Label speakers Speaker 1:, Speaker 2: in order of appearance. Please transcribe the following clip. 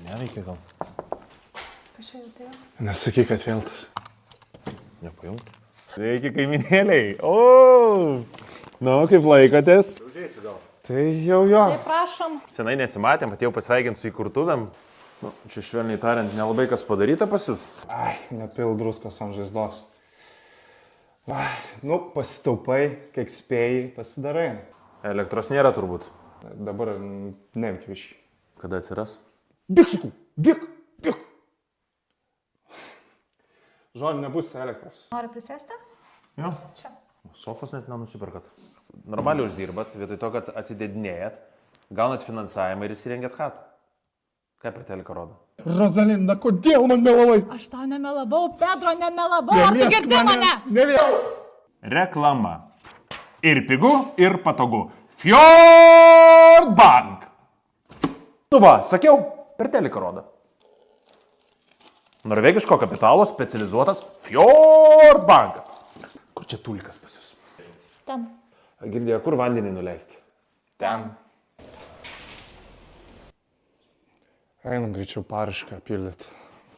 Speaker 1: Neveikia gal.
Speaker 2: Kas čia jau tai?
Speaker 1: Nesakyk, kad vėl tas. Nepajungt. Sveiki, kaiminėliai. O, nu, kaip laikotės?
Speaker 3: Užėsiu gal.
Speaker 1: Tai jau jo.
Speaker 2: Tai prašom.
Speaker 3: Senai nesimatėm, atėjau pasveikinti su įkurtuvėm. Nu, čia švelniai tariant, nelabai kas padaryta pas jūs.
Speaker 1: Ai, nepil druskos ant žaizdos. Ai, nu, pasitaupai, kiek spėjai, pasidarai.
Speaker 3: Elektros nėra turbūt.
Speaker 1: Dabar neveikia iš.
Speaker 3: Kada atsiras?
Speaker 1: Bėk, sakau, bėk, bėk. Žodžiu, nebus elektros.
Speaker 2: Nori prisėsti?
Speaker 3: Jo.
Speaker 2: Čia.
Speaker 3: Sofos net nenusiperkat. Normaliai uždirbat, vietoj to, kad atsidedinėjat, gaunat finansavimą ir įsirengėt chatą. Ką per teliką rodo?
Speaker 1: Rozalinda, kodėl man melavai?
Speaker 2: Aš tau nemelavau, Pedro, nemelavau. Ar tu girdi mane?
Speaker 1: Neliesk.
Speaker 3: Reklama. Ir pigu, ir patogu. Fjord Bank. Nu va, sakiau, per teliką rodo. Norvegiško kapitalo specializuotas Fjord Bankas. Kur čia tulkas pas jūs?
Speaker 2: Ten.
Speaker 3: Girdėjo, kur vandenį nuleisti?
Speaker 1: Ten. Einam greičiau parašką pildyti.